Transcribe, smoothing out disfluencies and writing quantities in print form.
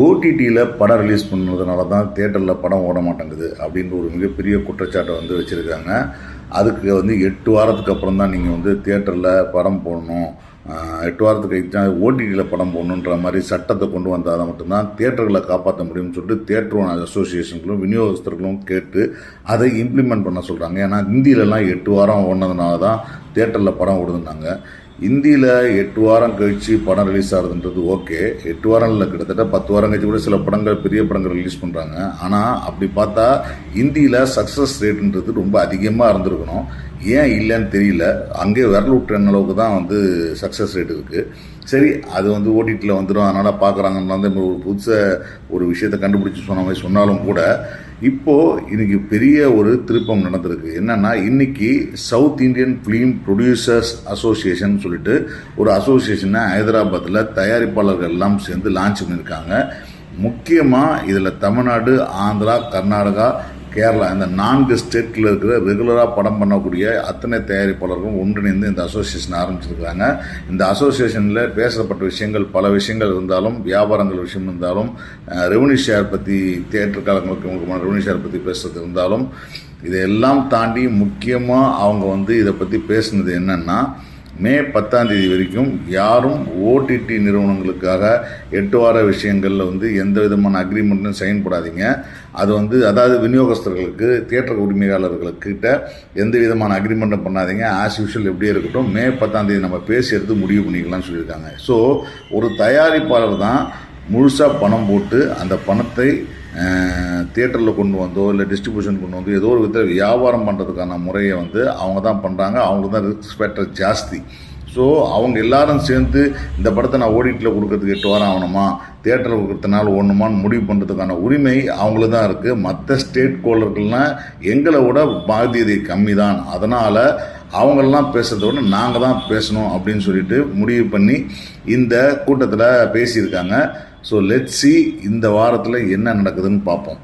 ஓடிடியில் படம் ரிலீஸ் பண்ணுறதுனால தான் தியேட்டரில் படம் ஓட மாட்டேங்குது அப்படின்ற ஒரு மிகப்பெரிய குற்றச்சாட்டை வந்து வச்சுருக்காங்க. அதுக்கு வந்து 8 வாரத்துக்கு அப்புறம் தான் நீங்கள் வந்து தியேட்டரில் படம் போடணும், 8 வாரத்துக்கு கழிச்சு தான் ஓடிடியில் படம் போடணுன்ற மாதிரி சட்டத்தை கொண்டு வந்தால் தான் மட்டும்தான் தியேட்டர்களை காப்பாற்ற முடியும்னு சொல்லிட்டு தியேட்டர் அசோசியேஷன்களும் விநியோகஸ்தர்களும் கேட்டு அதை இம்ப்ளிமெண்ட் பண்ண சொல்கிறாங்க. ஏன்னா இந்தியிலலாம் 8 வாரம் ஓடினதுனால தான் தியேட்டரில் படம் ஓடுதுன்னாங்க. இந்தியில் 8 வாரம் கழித்து படம் ரிலீஸ் ஆகுதுன்றது ஓகே, 8 வாரம் இல்லை, கிட்டத்தட்ட 10 வாரம் கழிச்சு கூட சில படங்கள் பெரிய படங்கள் ரிலீஸ் பண்ணுறாங்க. ஆனால் அப்படி பார்த்தா இந்தியில் சக்ஸஸ் ரேட்டுன்றது ரொம்ப அதிகமாக இருந்திருக்கணும். ஏன் இல்லைன்னு தெரியல. அங்கே விரல் விட்டுற அளவுக்கு தான் வந்து சக்ஸஸ் ரேட் இருக்குது. சரி, அது வந்து ஓடிடியில் வந்துடும், அதனால் பார்க்குறாங்கன்னா வந்து ஒரு புதுசாக ஒரு விஷயத்தை கண்டுபிடிச்சி சொன்ன மாதிரி சொன்னாலும் கூட இப்போது இன்றைக்கி பெரிய ஒரு திருப்பம் நடந்திருக்கு. என்னென்னா, இன்றைக்கி south Indian film producers association சொல்லிட்டு ஒரு அசோசியேஷனை ஹைதராபாத்தில் தயாரிப்பாளர்கள் எல்லாம் சேர்ந்து லான்ச் பண்ணியிருக்காங்க. முக்கியமாக இதில் தமிழ்நாடு, ஆந்திரா, கர்நாடகா, கேரளா இந்த 4 ஸ்டேட்டில் இருக்கிற ரெகுலராக படம் பண்ணக்கூடிய அத்தனை தயாரிப்பாளர்களும் ஒன்றிணைந்து இந்த அசோசியேஷன் ஆரம்பிச்சிருக்காங்க. இந்த அசோசியேஷனில் பேசப்பட்ட விஷயங்கள் பல விஷயங்கள் இருந்தாலும், வியாபாரங்கள் விஷயம் இருந்தாலும், ரெவன்யூ ஷேர் பற்றி தியேட்டர்காரங்களுக்கு முக்கியமான ரெவன்யூ ஷேர் பற்றி பேசுகிறது இருந்தாலும், இதையெல்லாம் தாண்டி முக்கியமாக அவங்க வந்து இதை பற்றி பேசுனது என்னென்னா, மே 10ஆம் தேதி வரைக்கும் யாரும் ஓடிடி நிறுவனங்களுக்காக 8 வார விஷயங்களில் வந்து எந்த விதமான அக்ரிமெண்ட்டும் சைன் போடாதீங்க. அது வந்து அதாவது விநியோகஸ்தர்களுக்கு, தியேட்டர் உரிமையாளர்களுக்கிட்ட எந்த விதமான அக்ரிமெண்ட்டும் பண்ணாதீங்க. ஆஸ் யூஷுவல் எப்படியே இருக்கட்டும், மே 10ஆம் தேதி நம்ம பேசி எடுத்து முடிவு பண்ணிக்கலாம்னு சொல்லியிருக்காங்க. ஸோ ஒரு தயாரிப்பாளர் தான் முழுசாக பணம் போட்டு அந்த பணத்தை தியேட்டரில் கொண்டு வந்தோ இல்லை டிஸ்ட்ரிபியூஷன் கொண்டு வந்தோ ஏதோ ஒரு விதத்தில் வியாபாரம் பண்ணுறதுக்கான முறையை வந்து அவங்க தான் பண்ணுறாங்க. அவங்களுக்கு தான் ரிஸ்க் ஃபேக்டர் ஜாஸ்தி. ஸோ அவங்க எல்லாரும் சேர்ந்து இந்த படத்தை நான் ஓடிடியில் கொடுக்கறதுக்கு 8 வாரம் ஆகணுமா, தியேட்டரில் கொடுக்கறதுனால ஓடணுமான்னு முடிவு பண்ணுறதுக்கான உரிமை அவங்களுக்கு தான் இருக்குது. மற்ற ஸ்டேட் கோலர்கள்லாம் எங்களை விட பாதியதை கம்மி தான். அதனால் அவங்களெல்லாம் பேசுகிறத விட நாங்கள் தான் பேசணும் அப்படின்னு சொல்லிட்டு முடிவு பண்ணி இந்த கூட்டத்தில் பேசியிருக்காங்க. ஸோ லெட்ஸ் சி இந்த வாரத்தில் என்ன நடக்குதுன்னு பார்ப்போம்.